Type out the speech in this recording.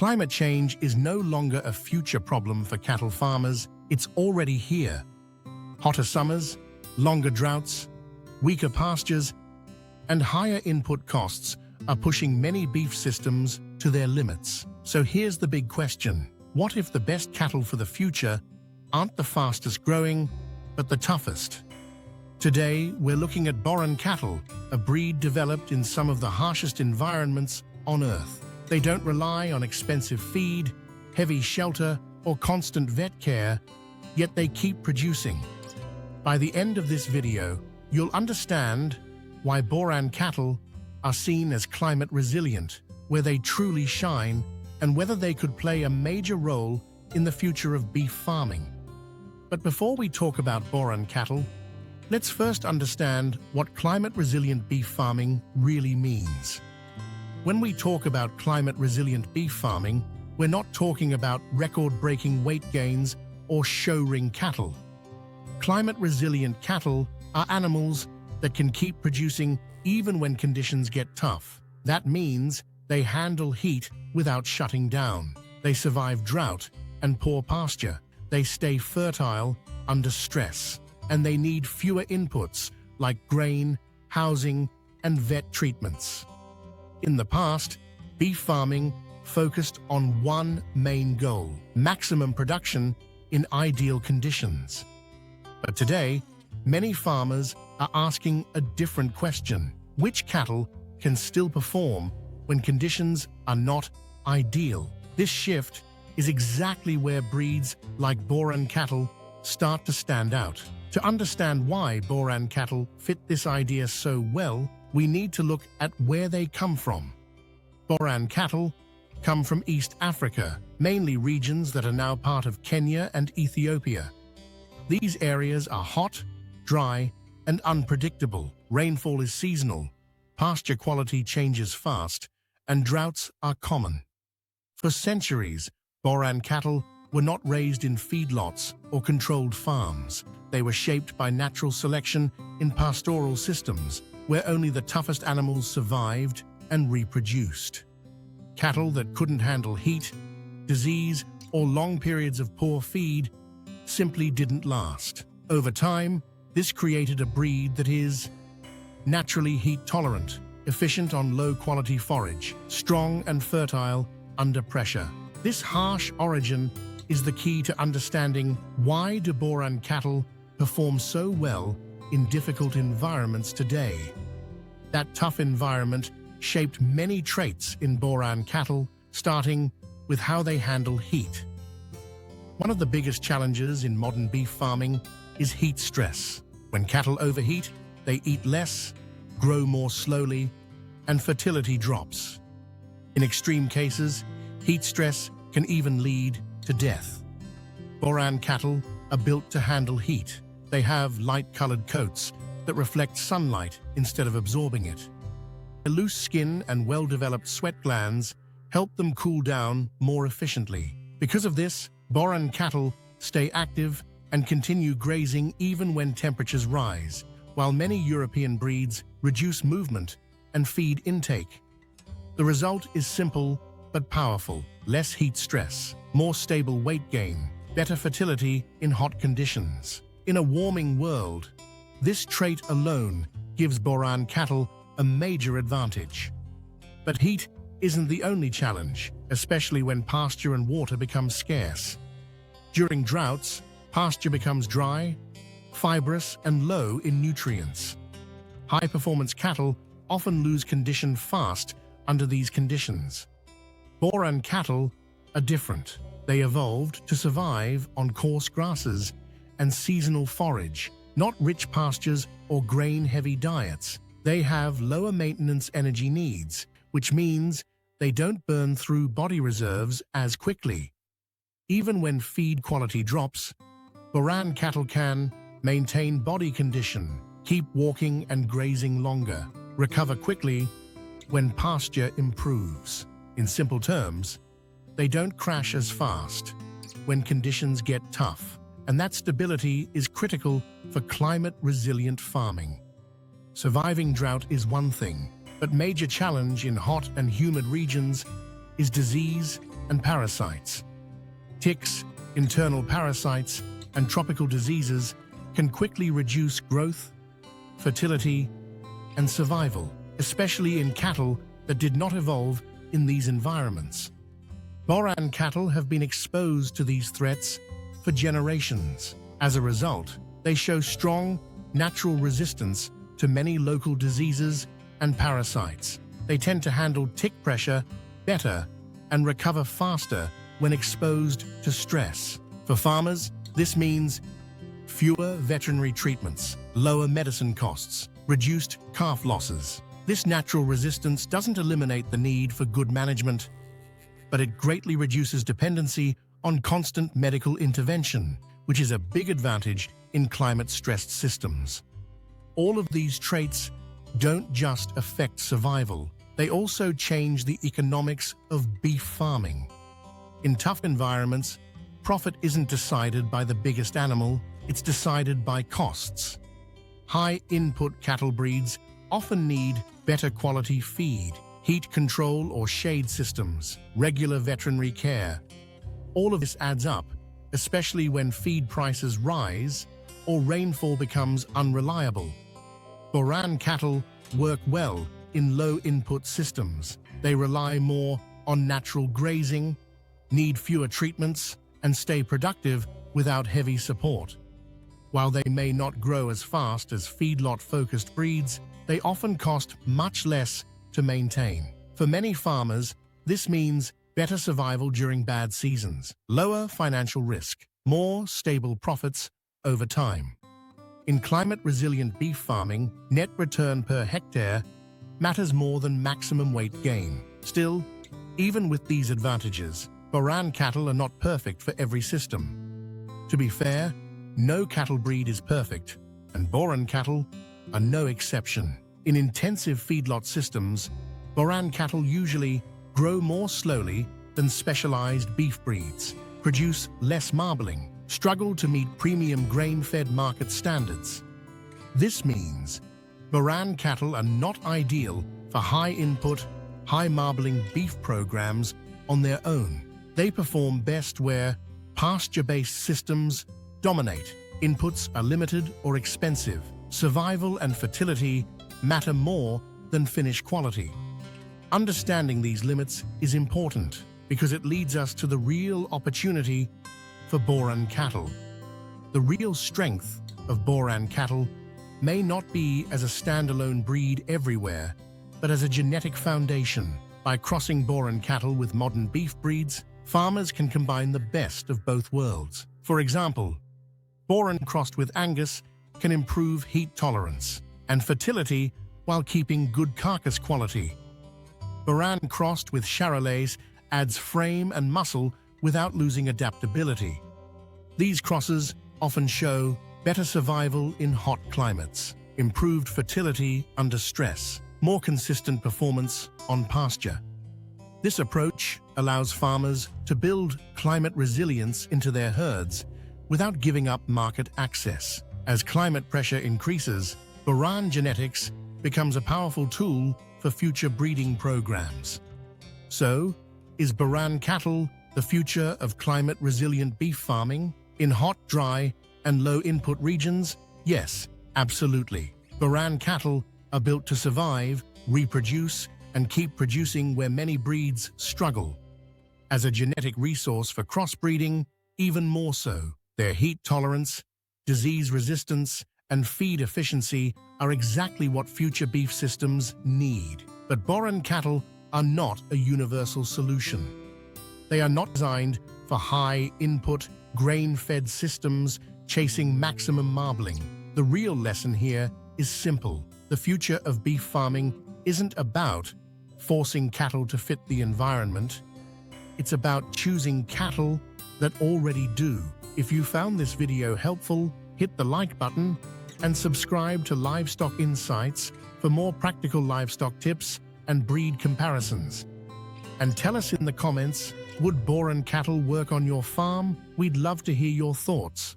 Climate change is no longer a future problem for cattle farmers, it's already here. Hotter summers, longer droughts, weaker pastures, and higher input costs are pushing many beef systems to their limits. So here's the big question. What if the best cattle for the future aren't the fastest growing, but the toughest? Today, we're looking at Boran cattle, a breed developed in some of the harshest environments on Earth. They don't rely on expensive feed, heavy shelter, or constant vet care, yet they keep producing. By the end of this video, you'll understand why Boran cattle are seen as climate resilient, where they truly shine, and whether they could play a major role in the future of beef farming. But before we talk about Boran cattle, let's first understand what climate-resilient beef farming really means. When we talk about climate-resilient beef farming, we're not talking about record-breaking weight gains or show-ring cattle. Climate-resilient cattle are animals that can keep producing even when conditions get tough. That means they handle heat without shutting down. They survive drought and poor pasture. They stay fertile under stress. And they need fewer inputs like grain, housing, and vet treatments. In the past, beef farming focused on one main goal: maximum production in ideal conditions. But today, many farmers are asking a different question. Which cattle can still perform when conditions are not ideal? This shift is exactly where breeds like Boran cattle start to stand out. To understand why Boran cattle fit this idea so well, we need to look at where they come from. Boran cattle come from East Africa, mainly regions that are now part of Kenya and Ethiopia. These areas are hot, dry, and unpredictable. Rainfall is seasonal, pasture quality changes fast, and droughts are common. For centuries, Boran cattle were not raised in feedlots or controlled farms. They were shaped by natural selection in pastoral systems, where only the toughest animals survived and reproduced. Cattle that couldn't handle heat, disease, or long periods of poor feed simply didn't last. Over time, this created a breed that is naturally heat-tolerant, efficient on low-quality forage, strong and fertile under pressure. This harsh origin is the key to understanding why do Boran cattle perform so well in difficult environments today. That tough environment shaped many traits in Boran cattle, starting with how they handle heat. One of the biggest challenges in modern beef farming is heat stress. When cattle overheat, they eat less, grow more slowly, and fertility drops. In extreme cases, heat stress can even lead to death. Boran cattle are built to handle heat. They have light-colored coats that reflect sunlight instead of absorbing it. Their loose skin and well-developed sweat glands help them cool down more efficiently. Because of this, Boran cattle stay active and continue grazing even when temperatures rise, while many European breeds reduce movement and feed intake. The result is simple but powerful: less heat stress, more stable weight gain, better fertility in hot conditions. In a warming world, this trait alone gives Boran cattle a major advantage. But heat isn't the only challenge, especially when pasture and water become scarce. During droughts, pasture becomes dry, fibrous, and low in nutrients. High-performance cattle often lose condition fast under these conditions. Boran cattle are different. They evolved to survive on coarse grasses and seasonal forage, not rich pastures or grain-heavy diets. They have lower maintenance energy needs, which means they don't burn through body reserves as quickly. Even when feed quality drops, Boran cattle can maintain body condition, keep walking and grazing longer, recover quickly when pasture improves. In simple terms, they don't crash as fast when conditions get tough, and that stability is critical for climate-resilient farming. Surviving drought is one thing, but major challenge in hot and humid regions is disease and parasites. Ticks, internal parasites, and tropical diseases can quickly reduce growth, fertility, and survival, especially in cattle that did not evolve in these environments. Boran cattle have been exposed to these threats for generations. As a result, they show strong, natural resistance to many local diseases and parasites. They tend to handle tick pressure better and recover faster when exposed to stress. For farmers, this means fewer veterinary treatments, lower medicine costs, reduced calf losses. This natural resistance doesn't eliminate the need for good management, but it greatly reduces dependency on constant medical intervention, which is a big advantage in climate-stressed systems. All of these traits don't just affect survival, they also change the economics of beef farming. In tough environments, profit isn't decided by the biggest animal, it's decided by costs. High-input cattle breeds often need better quality feed, heat control or shade systems, regular veterinary care. All of this adds up, especially when feed prices rise or rainfall becomes unreliable. Boran cattle work well in low-input systems. They rely more on natural grazing, need fewer treatments, and stay productive without heavy support. While they may not grow as fast as feedlot-focused breeds, they often cost much less to maintain. For many farmers, this means better survival during bad seasons, lower financial risk, more stable profits over time. In climate-resilient beef farming, net return per hectare matters more than maximum weight gain. Still, even with these advantages, Boran cattle are not perfect for every system. To be fair, no cattle breed is perfect, and Boran cattle are no exception. In intensive feedlot systems, Boran cattle usually grow more slowly than specialized beef breeds, produce less marbling, struggle to meet premium grain-fed market standards. This means Boran cattle are not ideal for high-input, high-marbling beef programs on their own. They perform best where pasture-based systems dominate, inputs are limited or expensive, survival and fertility matter more than finish quality. Understanding these limits is important because it leads us to the real opportunity for Boran cattle. The real strength of Boran cattle may not be as a standalone breed everywhere, but as a genetic foundation. By crossing Boran cattle with modern beef breeds, farmers can combine the best of both worlds. For example, Boran crossed with Angus can improve heat tolerance and fertility while keeping good carcass quality. Boran crossed with Charolais adds frame and muscle without losing adaptability. These crosses often show better survival in hot climates, improved fertility under stress, more consistent performance on pasture. This approach allows farmers to build climate resilience into their herds without giving up market access. As climate pressure increases, Boran genetics becomes a powerful tool for future breeding programs. So, is Boran cattle the future of climate-resilient beef farming? In hot, dry, and low-input regions? Yes, absolutely. Boran cattle are built to survive, reproduce, and keep producing where many breeds struggle. As a genetic resource for crossbreeding, even more so. Their heat tolerance, disease resistance, and feed efficiency are exactly what future beef systems need. But Boran cattle are not a universal solution. They are not designed for high-input, grain-fed systems chasing maximum marbling. The real lesson here is simple. The future of beef farming isn't about forcing cattle to fit the environment. It's about choosing cattle that already do. If you found this video helpful, hit the like button and subscribe to Livestock Insights for more practical livestock tips and breed comparisons. And tell us in the comments, would Boran cattle work on your farm? We'd love to hear your thoughts.